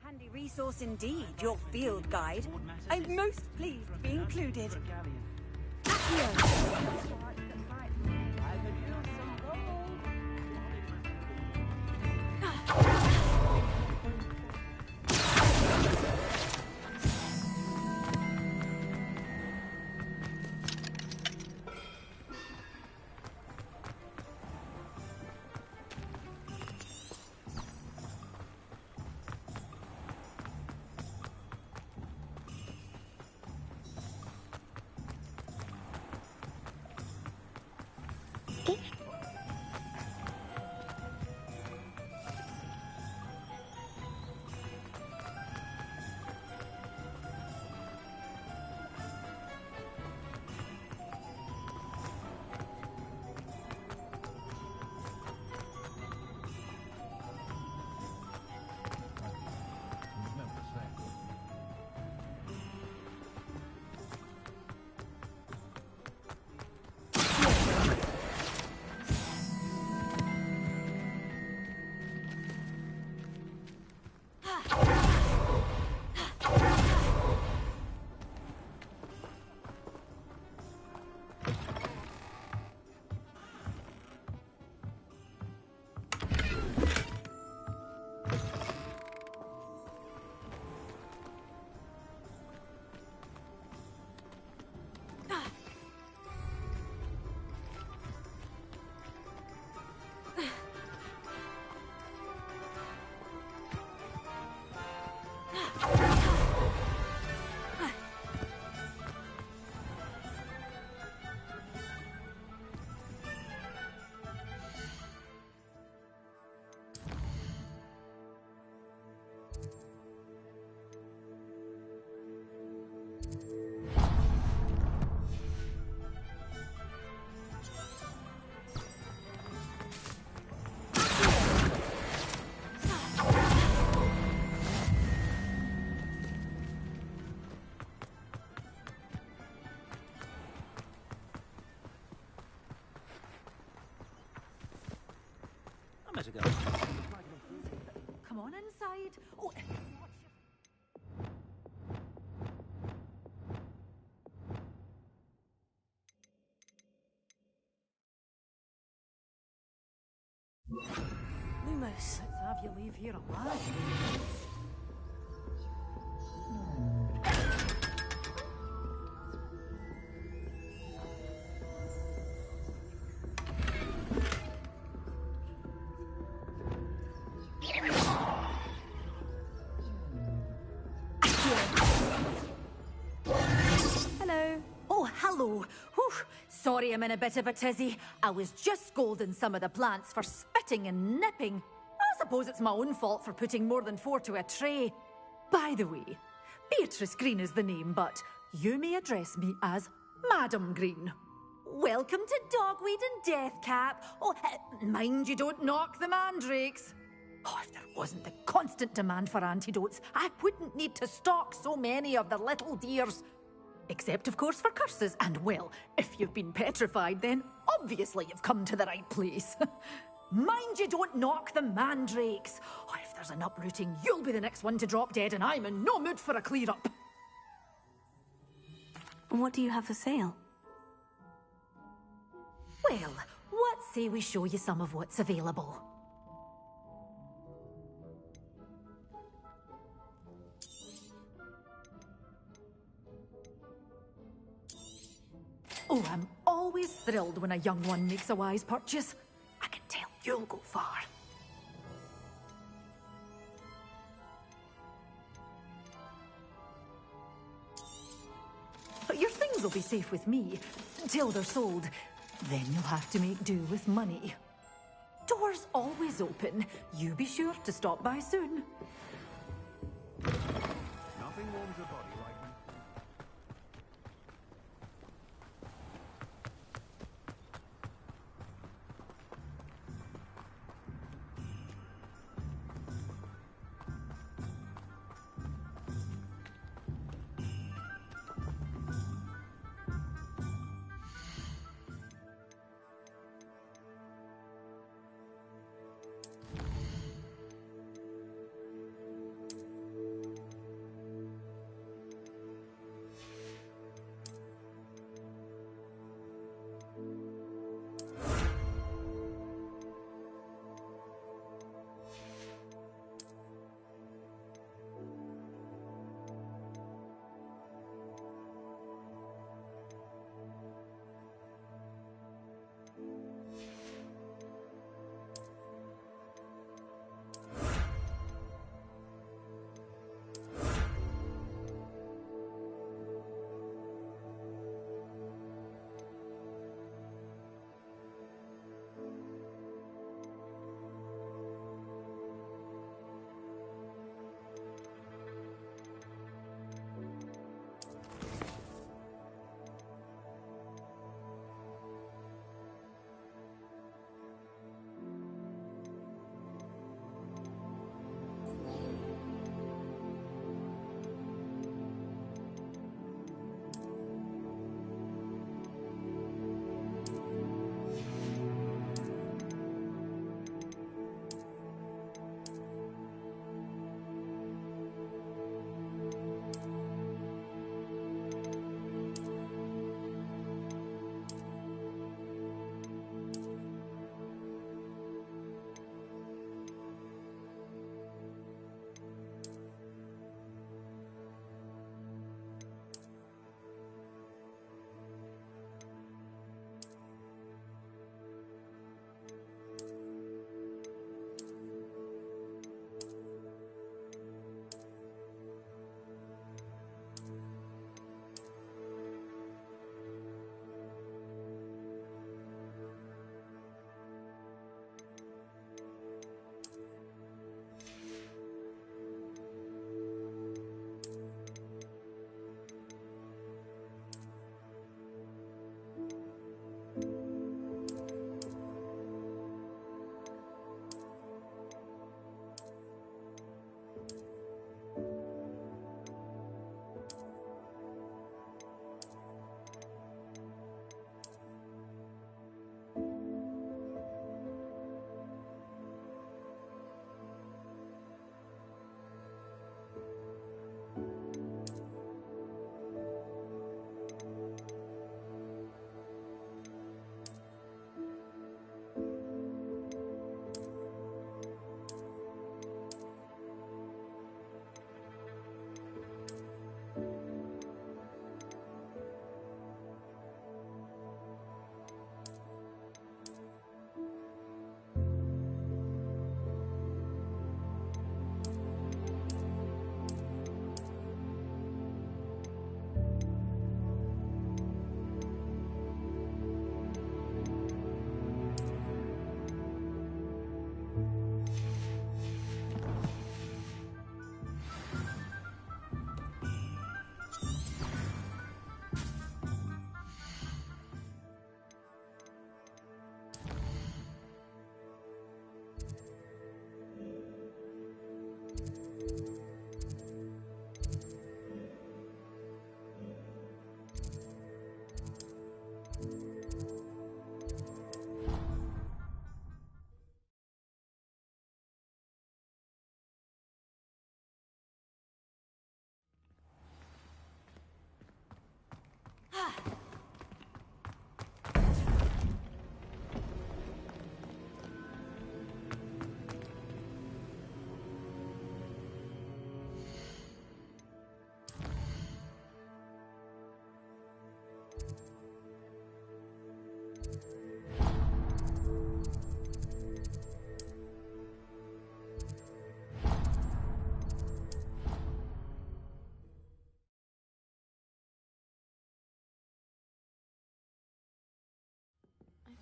Handy resource indeed, your field guide. I'm most pleased to be included. Accio! Come on inside. Oh. Lumos. Let's have you leave here alive. Hello. Whew. Sorry I'm in a bit of a tizzy. I was just scolding some of the plants for spitting and nipping. I suppose it's my own fault for putting more than 4 to a tray. By the way, Beatrice Green is the name, but you may address me as Madam Green. Welcome to Dogweed and Deathcap. Oh, mind you don't knock the mandrakes. Oh, if there wasn't the constant demand for antidotes, I wouldn't need to stock so many of the little dears. Except, of course, for curses. And, well, if you've been petrified, then obviously you've come to the right place. Mind you don't knock the mandrakes. Oh, if there's an uprooting, you'll be the next one to drop dead, and I'm in no mood for a clear-up. What do you have for sale? Well, what say we show you some of what's available? Oh, I'm always thrilled when a young one makes a wise purchase. I can tell you'll go far. But your things will be safe with me, till they're sold. Then you'll have to make do with money. Doors always open. You be sure to stop by soon. Nothing warms a body like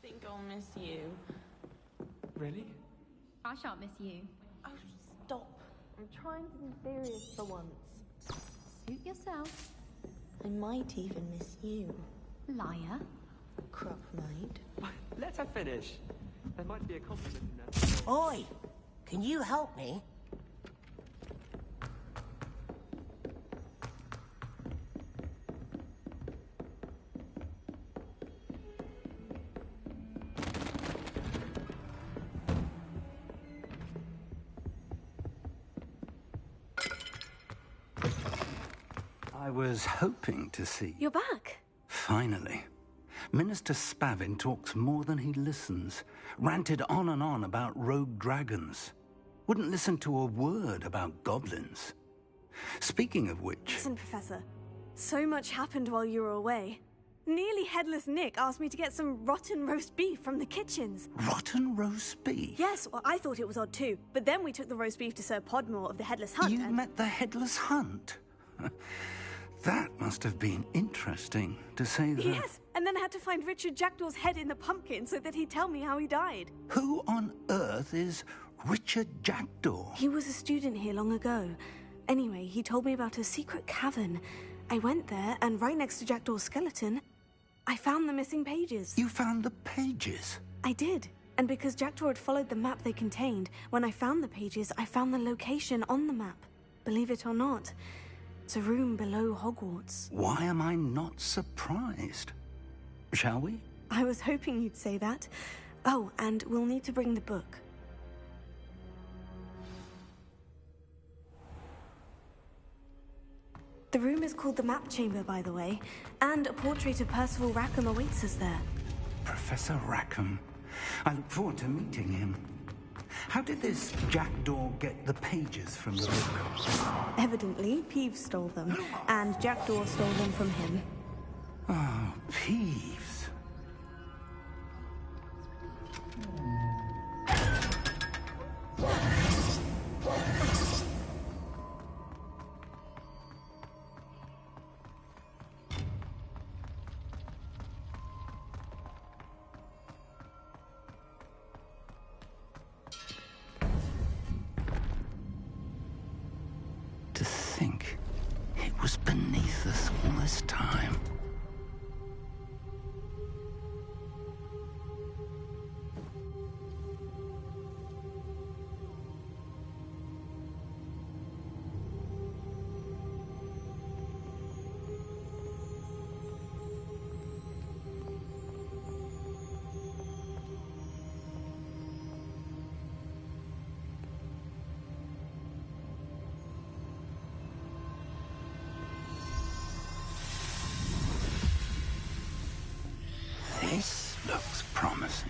think I'll miss you. Really? I shan't miss you. Oh, stop. I'm trying to be serious for once. Suit yourself. I might even miss you. Liar. Crop might. Let her finish. There might be a compliment in that. Oi! Can you help me? I was hoping to see you. You're back. Finally. Minister Spavin talks more than he listens. Ranted on and on about rogue dragons. Wouldn't listen to a word about goblins. Speaking of which... Listen, Professor. So much happened while you were away. Nearly Headless Nick asked me to get some rotten roast beef from the kitchens. Rotten roast beef? Yes, well, I thought it was odd too. But then we took the roast beef to Sir Podmore of the Headless Hunt You met the Headless Hunt? That must have been interesting, to say the... Yes, and then I had to find Richard Jackdaw's head in the pumpkin so that he'd tell me how he died. Who on earth is Richard Jackdaw? He was a student here long ago. Anyway, he told me about a secret cavern. I went there, and right next to Jackdaw's skeleton, I found the missing pages. You found the pages? I did. And because Jackdaw had followed the map they contained, when I found the pages, I found the location on the map. Believe it or not, it's a room below Hogwarts. Why am I not surprised? Shall we? I was hoping you'd say that. Oh, and we'll need to bring the book. The room is called the Map Chamber, by the way, and a portrait of Percival Rackham awaits us there. Professor Rackham. I look forward to meeting him. How did this Jackdaw get the pages from the book? Evidently, Peeves stole them, and Jackdaw stole them from him. Oh, Peeves. To think it was beneath us all this time. This looks promising.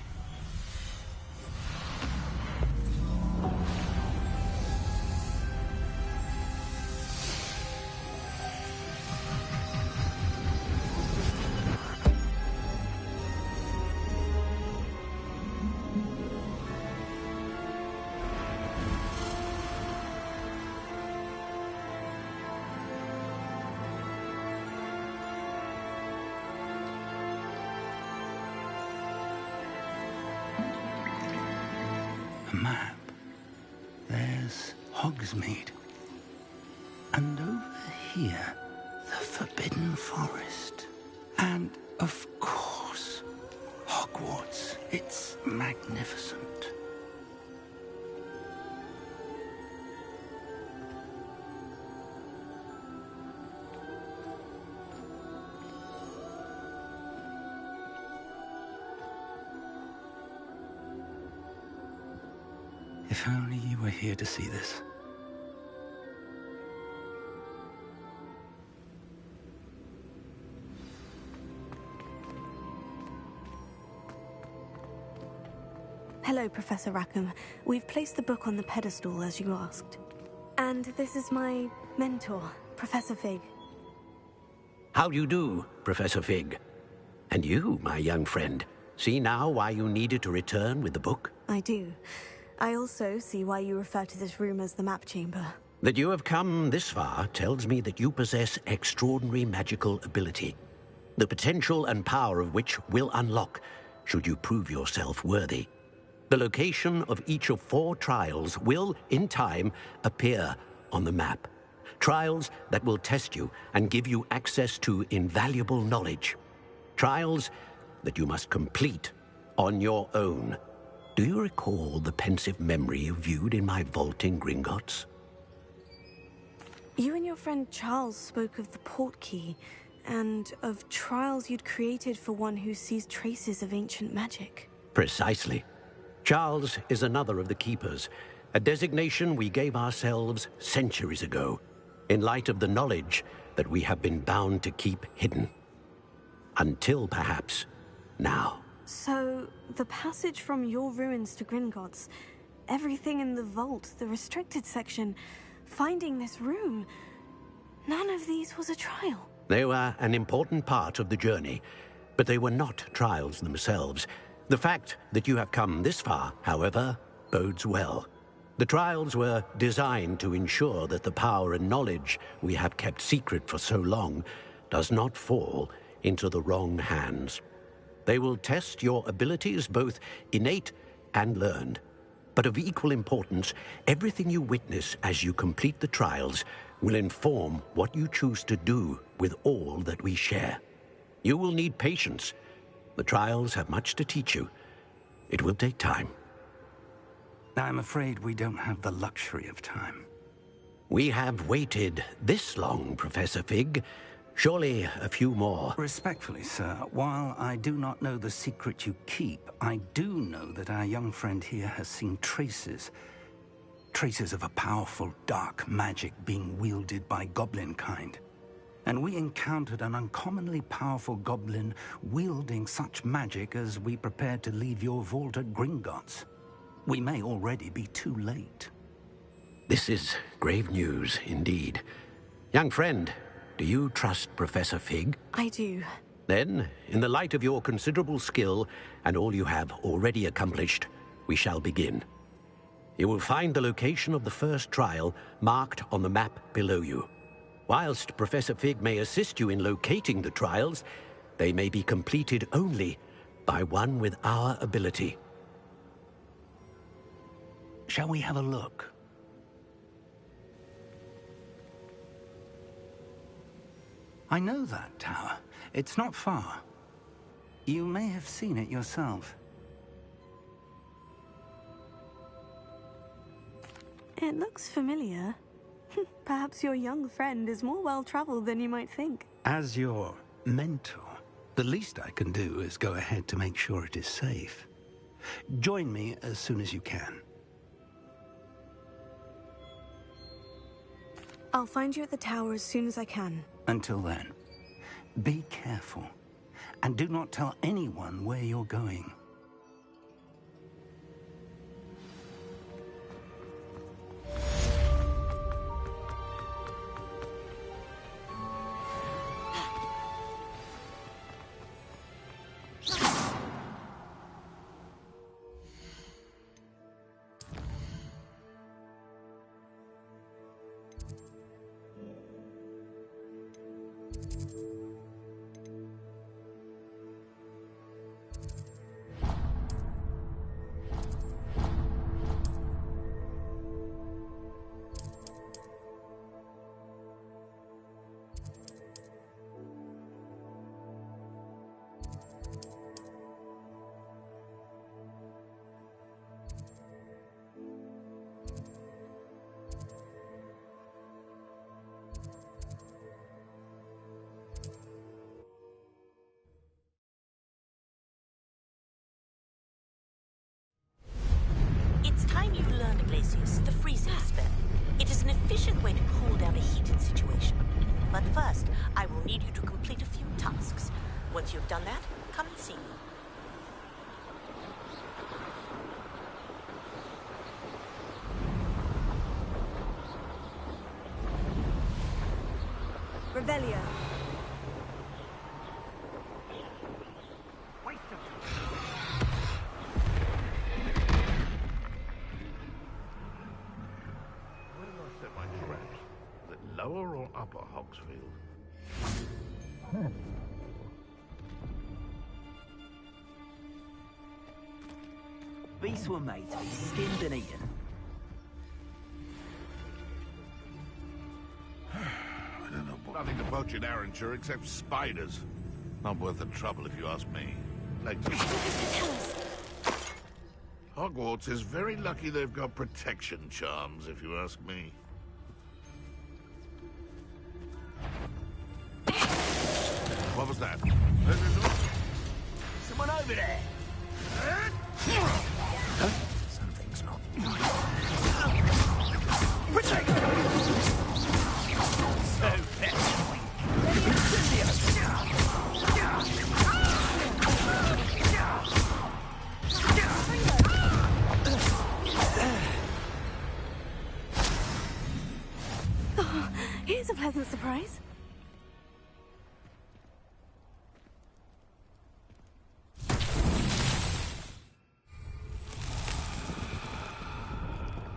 A map. There's Hogsmeade. And over here, the Forbidden Forest. And, of course, Hogwarts. It's magnificent. If only you were here to see this. Hello, Professor Rackham. We've placed the book on the pedestal, as you asked. And this is my mentor, Professor Fig. How do you do, Professor Fig? And you, my young friend, see now why you needed to return with the book? I do. I also see why you refer to this room as the Map Chamber. That you have come this far tells me that you possess extraordinary magical ability, the potential and power of which will unlock should you prove yourself worthy. The location of each of 4 trials will, in time, appear on the map. Trials that will test you and give you access to invaluable knowledge. Trials that you must complete on your own. Do you recall the pensive memory you viewed in my vault in Gringotts? You and your friend Charles spoke of the port key, and of trials you'd created for one who sees traces of ancient magic. Precisely. Charles is another of the Keepers, a designation we gave ourselves centuries ago, in light of the knowledge that we have been bound to keep hidden. Until, perhaps, now. So, the passage from your ruins to Gringotts, everything in the vault, the restricted section, finding this room, none of these was a trial. They were an important part of the journey, but they were not trials themselves. The fact that you have come this far, however, bodes well. The trials were designed to ensure that the power and knowledge we have kept secret for so long does not fall into the wrong hands. They will test your abilities, both innate and learned. But of equal importance, everything you witness as you complete the trials will inform what you choose to do with all that we share. You will need patience. The trials have much to teach you. It will take time. I'm afraid we don't have the luxury of time. We have waited this long, Professor Fig. Surely a few more. Respectfully, sir, while I do not know the secret you keep, I do know that our young friend here has seen traces of a powerful dark magic being wielded by goblin kind. And we encountered an uncommonly powerful goblin wielding such magic as we prepared to leave your vault at Gringotts. We may already be too late. This is grave news indeed. Young friend, do you trust Professor Fig? I do. Then, in the light of your considerable skill and all you have already accomplished, we shall begin. You will find the location of the first trial marked on the map below you. Whilst Professor Fig may assist you in locating the trials, they may be completed only by one with our ability. Shall we have a look? I know that tower. It's not far. You may have seen it yourself. It looks familiar. Perhaps your young friend is more well-traveled than you might think. As your mentor, the least I can do is go ahead to make sure it is safe. Join me as soon as you can. I'll find you at the tower as soon as I can. Until then, be careful, and do not tell anyone where you're going. It's time you learned, Glacius, the freezing spell. It is an efficient way to cool down a heated situation. But first, I will need you to complete a few tasks. Once you've done that, come and see me. Revelio. Lower or upper Hogsfield? These were made to be skinned and eaten. I don't know. Nothing to poach in Arrowshire except spiders. Not worth the trouble if you ask me. Like, Hogwarts is very lucky they've got protection charms, if you ask me. What was that? Someone over there! Huh? Something's not right. Protect! So petulant. Oh, here's a pleasant surprise.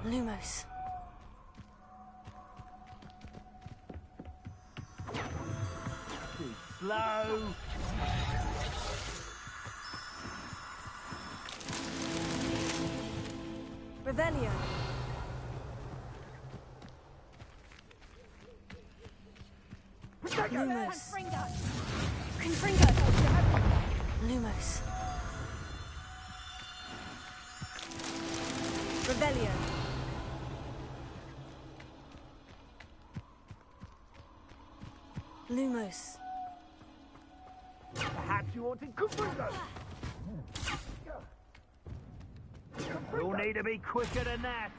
Lumos. Too slow. Revelio. Lumos. Confringo. Lumos. Revelio. Lumos. Perhaps you ought to Confringo. You'll need to be quicker than that.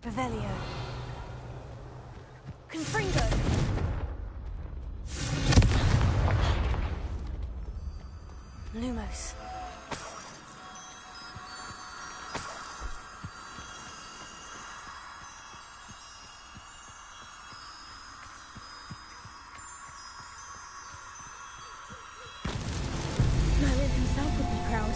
Revelio. Confringo. Lumos. Merlin himself would be proud.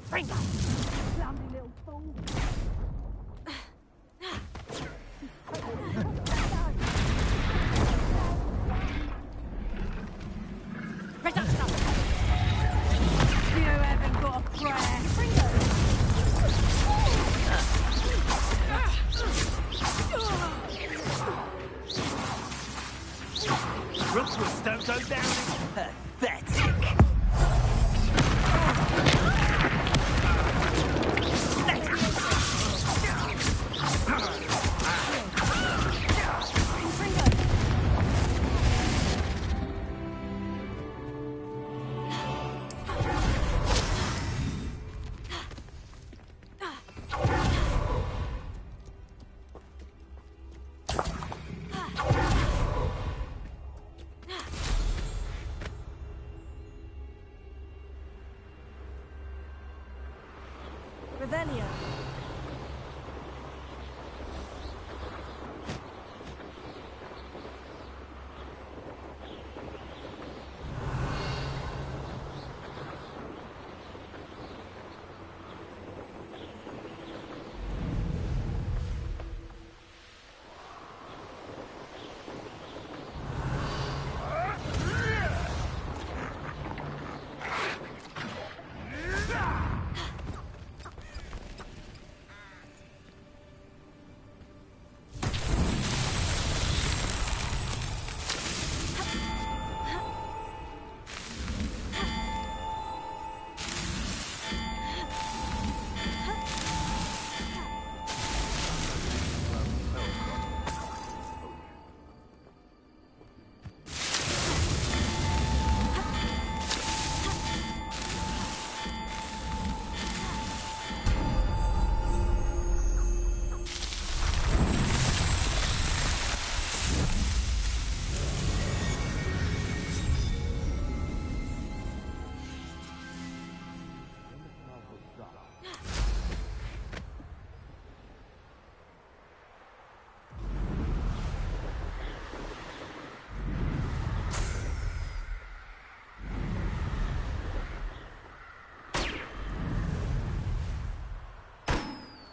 Clumsy little fool. You haven't got a prayer. Rookswoods don't go down. Pathetic.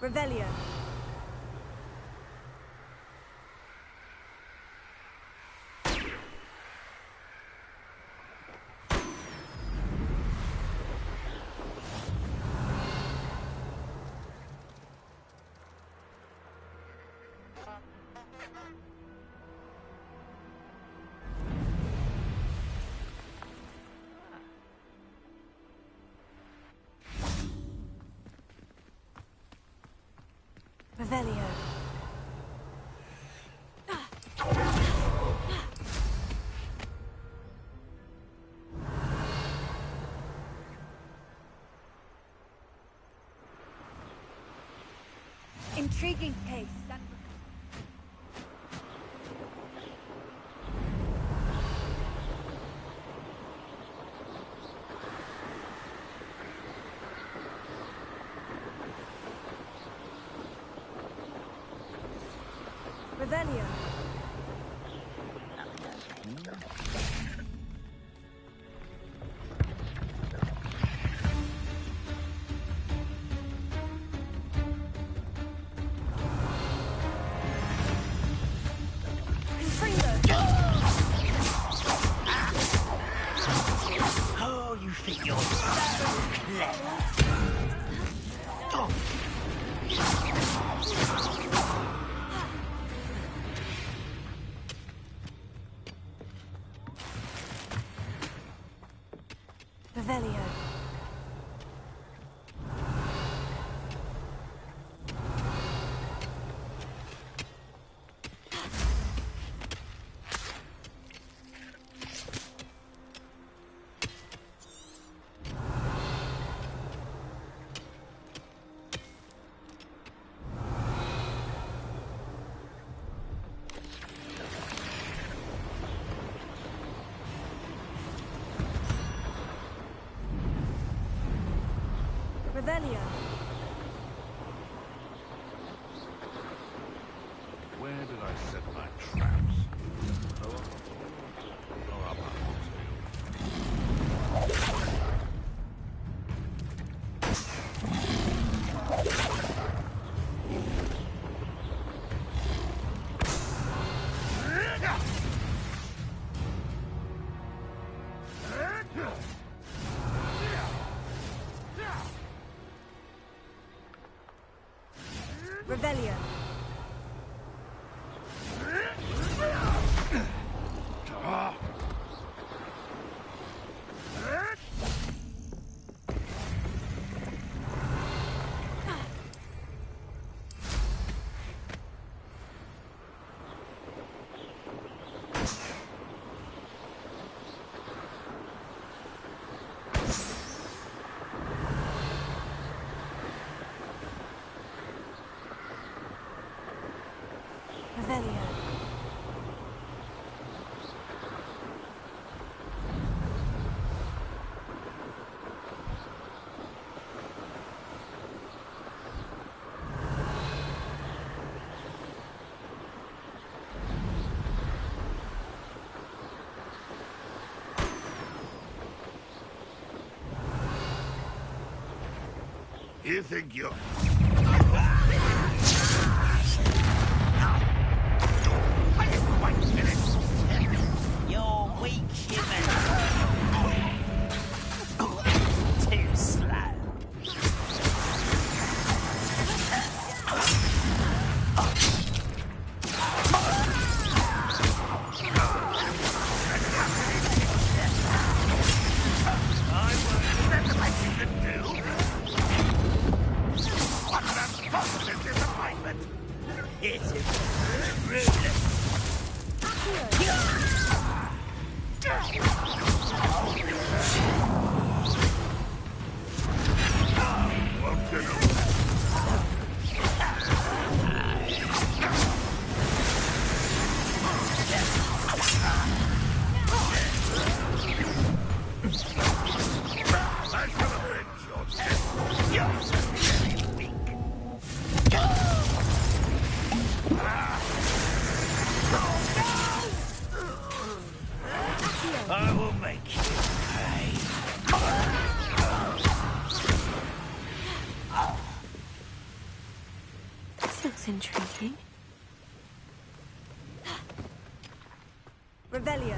Revelio. Revelio. Intriguing case. Revelio. Oh, you think you're so clever. Revelio. Revelio. Where did I set my traps? Oh, up on Revelio. Revelio. You think you're... You're weak, human. Too slow. looks intriguing. Revelio.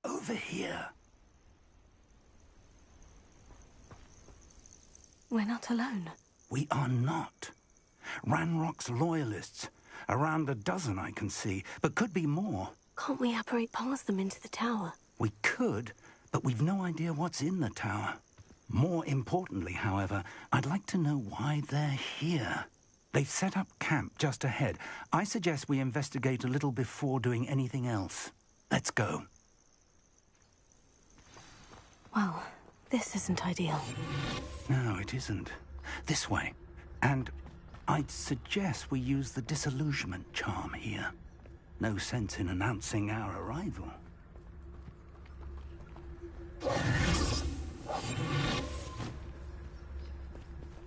Over here. We're not alone. We are not. Ranrock's loyalists. Around a dozen I can see, but could be more. Can't we apparate past them into the tower? We could, but we've no idea what's in the tower. More importantly, however, I'd like to know why they're here. They've set up camp just ahead. I suggest we investigate a little before doing anything else. Let's go. Well, this isn't ideal. No, it isn't. This way. And I'd suggest we use the disillusionment charm here. No sense in announcing our arrival.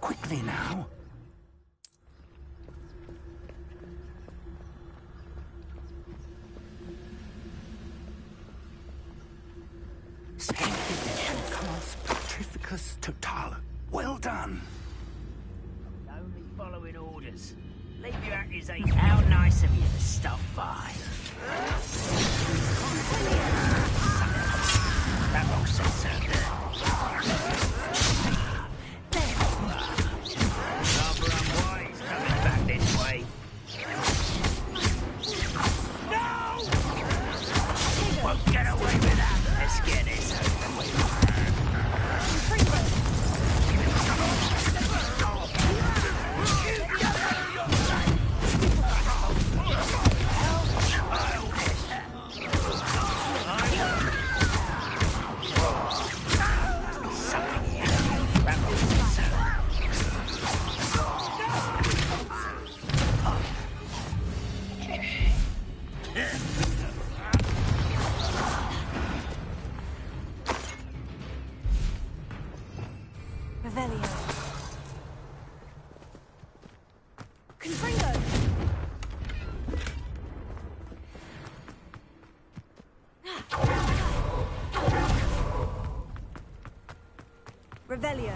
Quickly now. Petrificus total. Well done. Only following orders. Leave your accusation. How nice of you to stop by. That looks so sad. Rather unwise coming back this way. No! Won't get away with that. Let's get this over with. Revelio.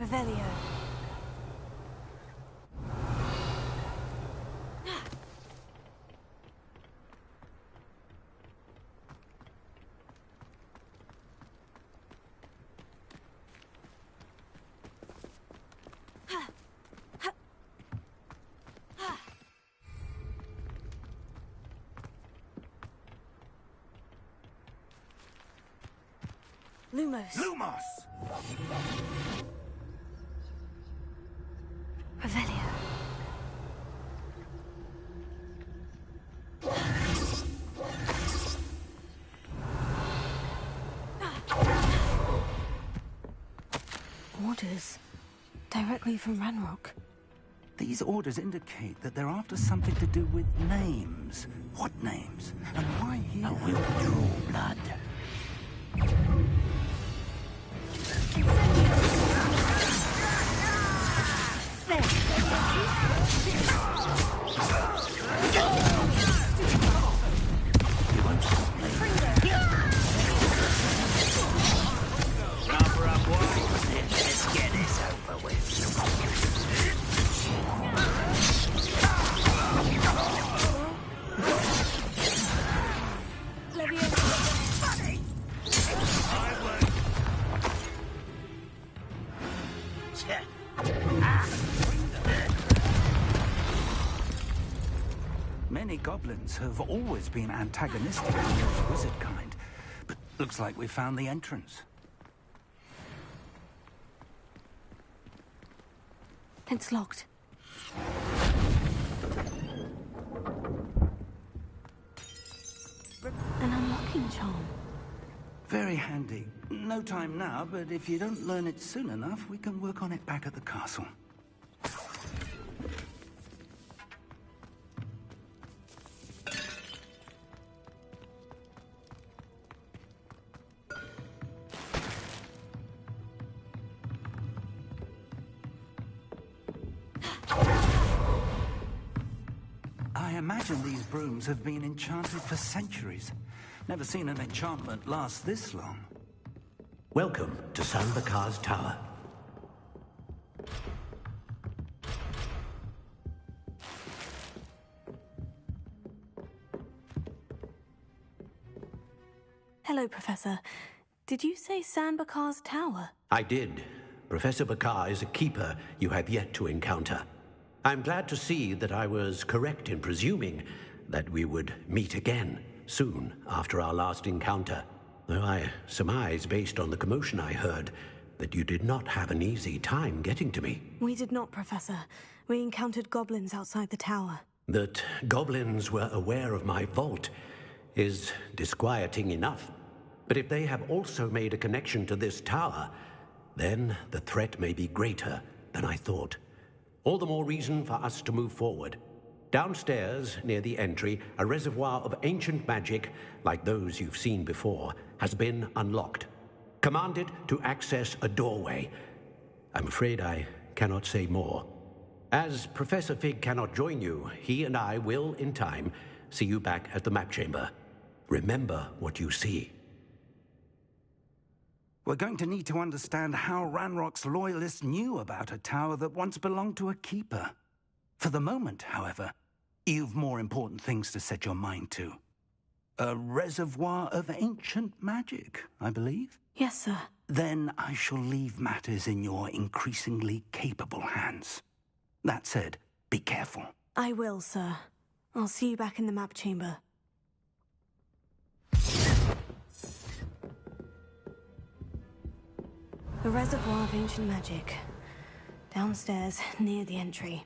Revelio. Lumos. Lumos! Revelio. Orders. Directly from Ranrock. These orders indicate that they're after something to do with names. What names? And why here? I will draw blood. Many goblins have always been antagonistic to the wizard kind, but looks like we found the entrance. It's locked. An unlocking charm. Very handy. No time now, but if you don't learn it soon enough, we can work on it back at the castle. I imagine these brooms have been enchanted for centuries. Never seen an enchantment last this long. Welcome to Sanbakar's Tower. Hello, Professor. Did you say Sanbakar's Tower? I did. Professor Bakar is a keeper you have yet to encounter. I'm glad to see that I was correct in presuming that we would meet again soon after our last encounter, though I surmise, based on the commotion I heard, that you did not have an easy time getting to me. We did not, Professor. We encountered goblins outside the tower. That goblins were aware of my vault is disquieting enough. But if they have also made a connection to this tower, then the threat may be greater than I thought. All the more reason for us to move forward. Downstairs, near the entry, a reservoir of ancient magic, like those you've seen before, has been unlocked. Commanded to access a doorway. I'm afraid I cannot say more. As Professor Fig cannot join you, he and I will, in time, see you back at the map chamber. Remember what you see. We're going to need to understand how Ranrock's loyalists knew about a tower that once belonged to a keeper. For the moment, however, you've more important things to set your mind to. A reservoir of ancient magic, I believe? Yes, sir. Then I shall leave matters in your increasingly capable hands. That said, be careful. I will, sir. I'll see you back in the map chamber. A reservoir of ancient magic. Downstairs, near the entry.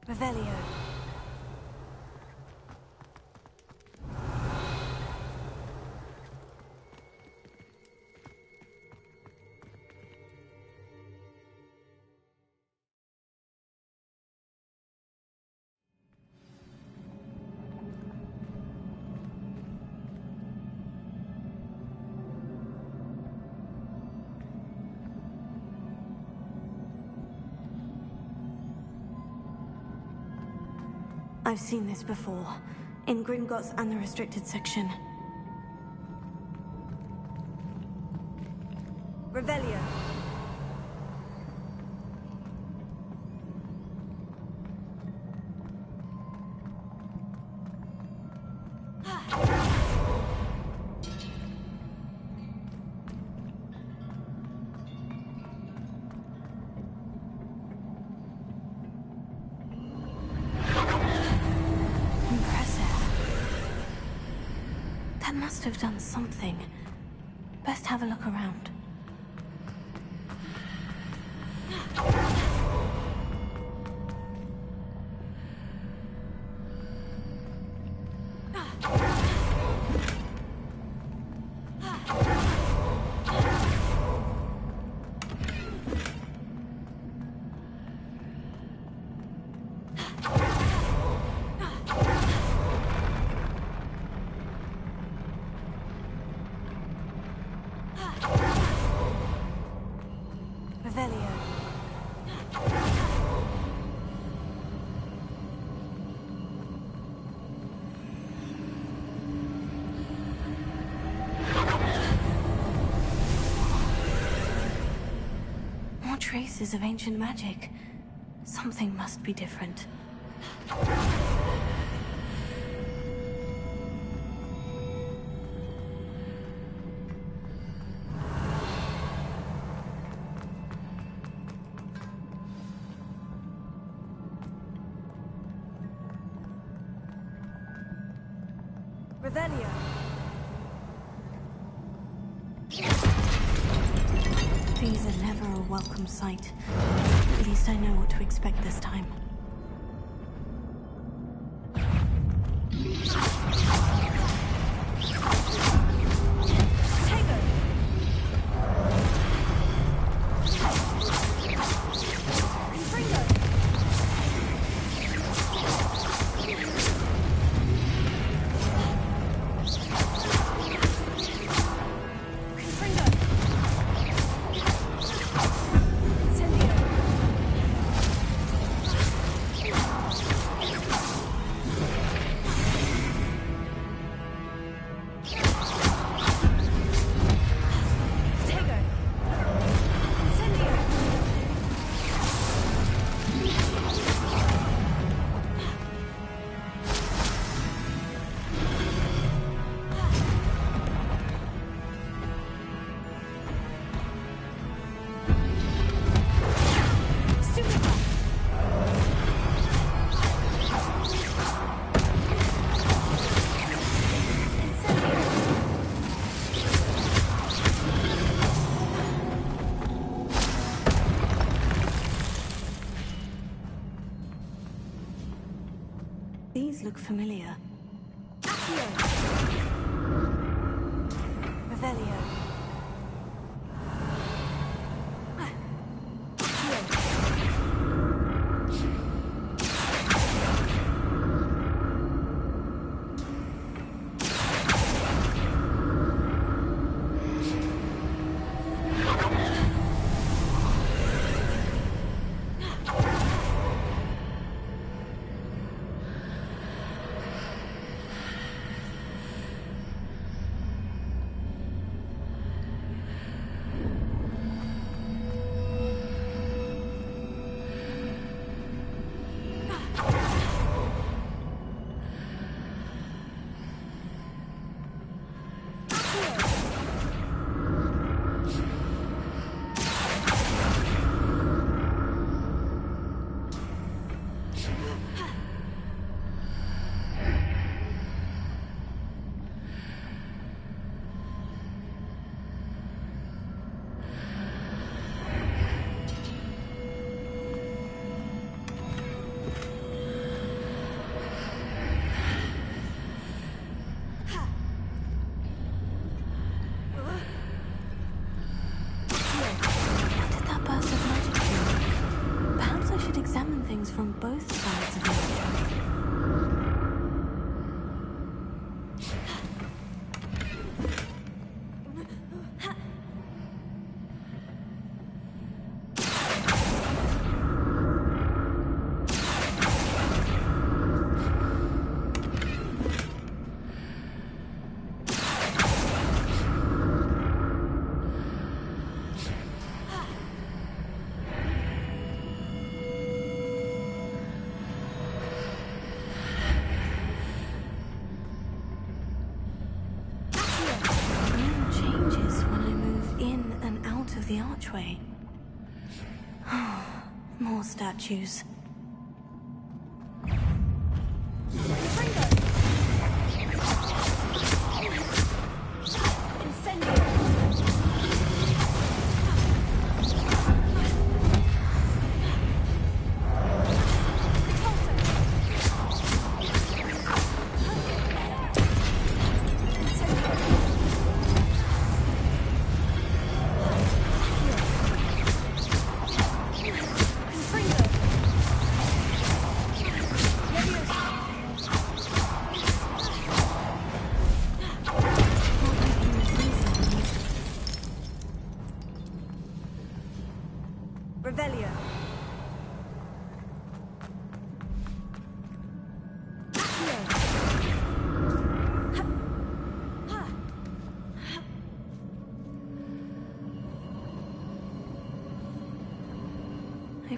Revelio. I've seen this before, in Gringotts and the restricted section. Revelio. Must have done something. Best have a look around. traces of ancient magic. Something must be different. Revelio. These are never a welcome sight. At least I know what to expect this time. These look familiar. Revelio. From both sides of the archway. The archway. More statues.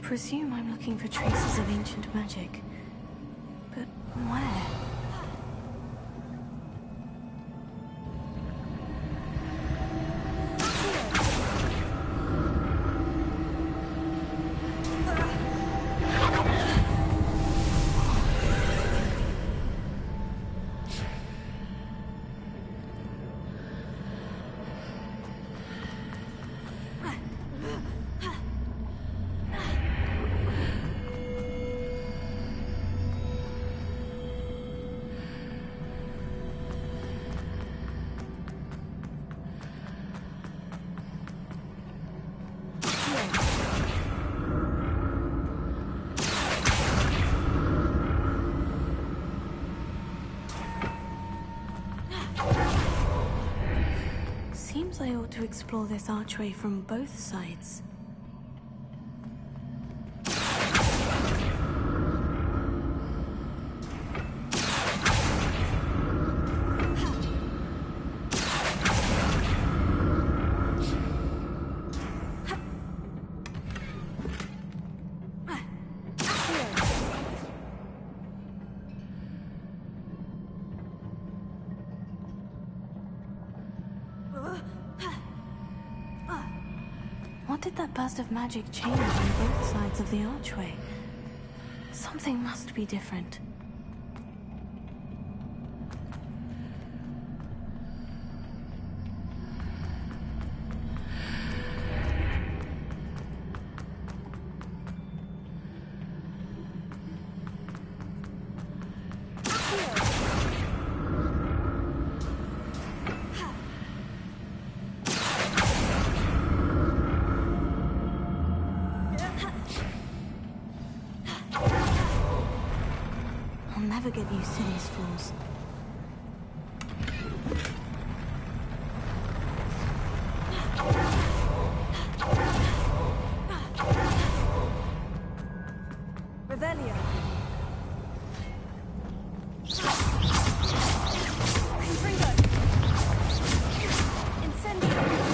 presume I'm looking for traces of ancient magic. But where? Seems I ought to explore this archway from both sides. What did that burst of magic change on both sides of the archway? Something must be different. I'll never get used to these floors. Revelio. Confringo. Incendio.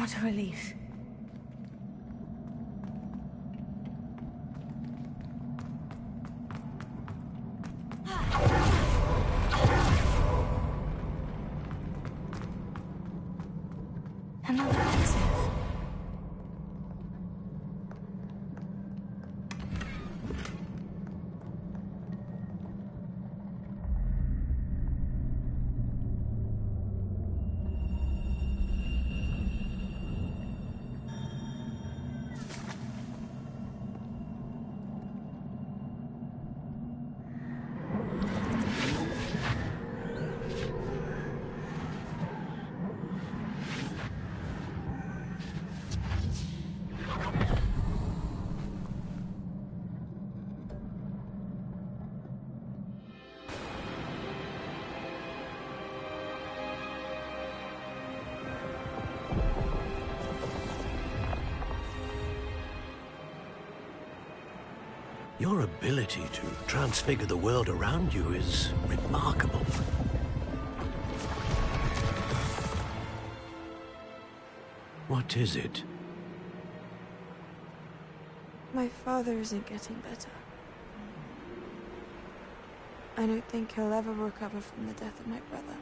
What a relief. Another pensive. Your ability to transfigure the world around you is remarkable. What is it? My father isn't getting better. I don't think he'll ever recover from the death of my brother.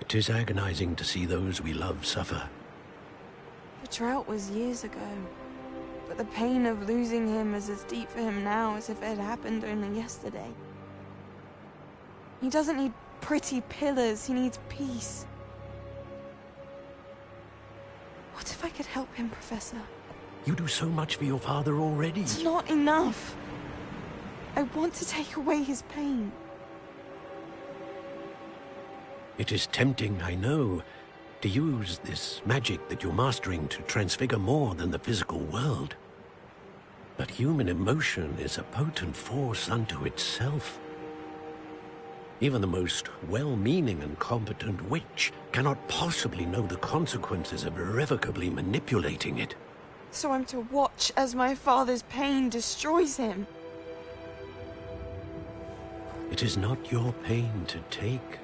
It is agonizing to see those we love suffer. The drought was years ago. But the pain of losing him is as deep for him now as if it had happened only yesterday. He doesn't need pretty pillars, he needs peace. What if I could help him, Professor? You do so much for your father already. It's not enough. I want to take away his pain. It is tempting, I know, to use this magic that you're mastering to transfigure more than the physical world. But human emotion is a potent force unto itself. Even the most well-meaning and competent witch cannot possibly know the consequences of irrevocably manipulating it. So I'm to watch as my father's pain destroys him. It is not your pain to take.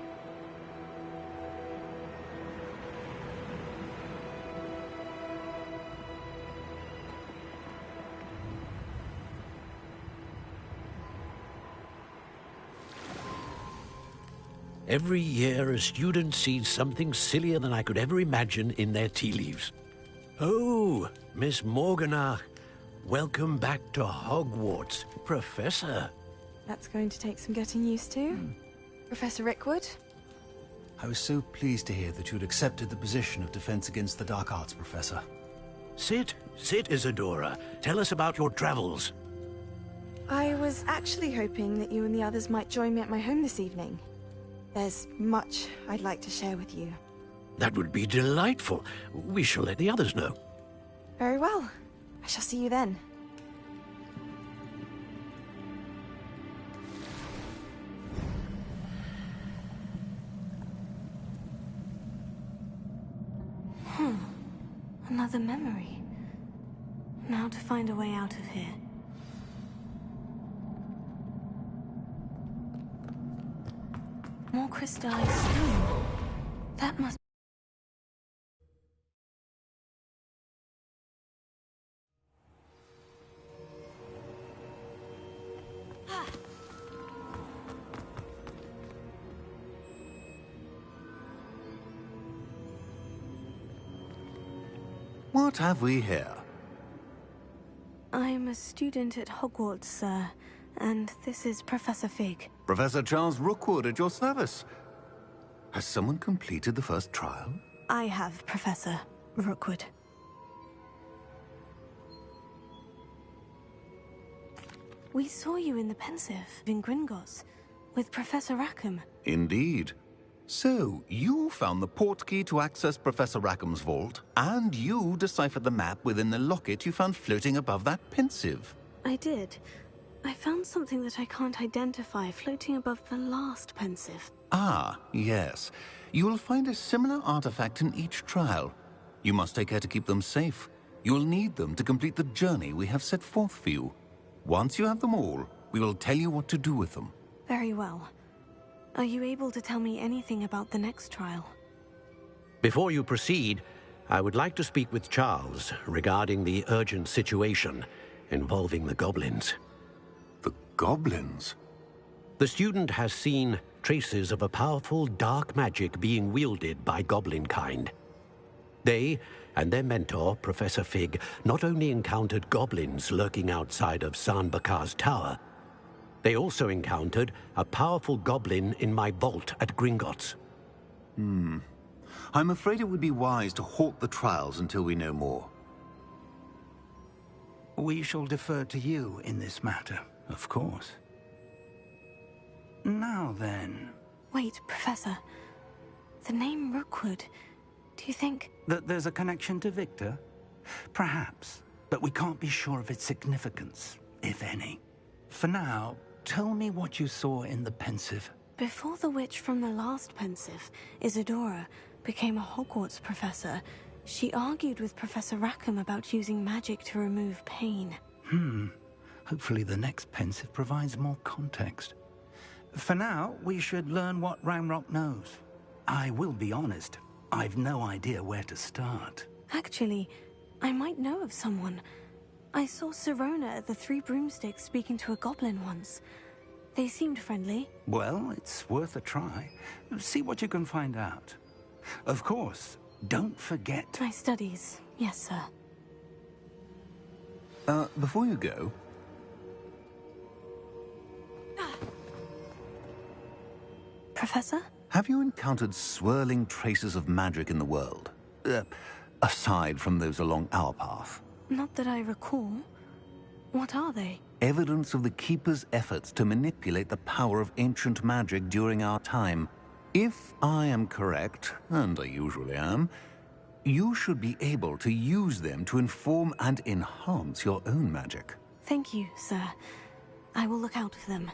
Every year, a student sees something sillier than I could ever imagine in their tea leaves. Oh, Miss Morganach, welcome back to Hogwarts, Professor. That's going to take some getting used to. Professor Rickwood? I was so pleased to hear that you'd accepted the position of Defense Against the Dark Arts, Professor. Sit, Isadora. Tell us about your travels. I was actually hoping that you and the others might join me at my home this evening. There's much I'd like to share with you. That would be delightful. We shall let the others know. Very well. I shall see you then. Another memory. Now to find a way out of here. More crystallized stone. That must... What have we here? I'm a student at Hogwarts, sir. And this is Professor Fig. Professor Charles Rookwood at your service. Has someone completed the first trial? I have, Professor Rookwood. We saw you in the Pensive in Gringotts with Professor Rackham. Indeed. So, you found the portkey to access Professor Rackham's vault, and you deciphered the map within the locket you found floating above that Pensive. I did. I found something that I can't identify floating above the last Pensive. Ah, yes. You will find a similar artifact in each trial. You must take care to keep them safe. You will need them to complete the journey we have set forth for you. Once you have them all, we will tell you what to do with them. Very well. Are you able to tell me anything about the next trial? Before you proceed, I would like to speak with Charles regarding the urgent situation involving the goblins. The goblins? The student has seen traces of a powerful dark magic being wielded by goblin kind. They and their mentor, Professor Fig, not only encountered goblins lurking outside of San Bakar's tower, they also encountered a powerful goblin in my vault at Gringotts. I'm afraid it would be wise to halt the trials until we know more. We shall defer to you in this matter, of course. Now then... Wait, Professor. The name Rookwood. Do you think... That there's a connection to Victor? Perhaps, but we can't be sure of its significance, if any. For now, tell me what you saw in the Pensive. Before the witch from the last Pensive, Isadora, became a Hogwarts professor, she argued with Professor Rackham about using magic to remove pain. Hopefully the next Pensive provides more context. For now, we should learn what Ranrock knows. I will be honest, I've no idea where to start. Actually, I might know of someone. I saw Sirona at the Three Broomsticks speaking to a goblin once. They seemed friendly. Well, it's worth a try. See what you can find out. Of course, don't forget... My studies, yes, sir. Before you go... Professor? Have you encountered swirling traces of magic in the world? Aside from those along our path? Not that I recall. What are they? Evidence of the Keeper's efforts to manipulate the power of ancient magic during our time. If I am correct, and I usually am, you should be able to use them to inform and enhance your own magic. Thank you, sir. I will look out for them.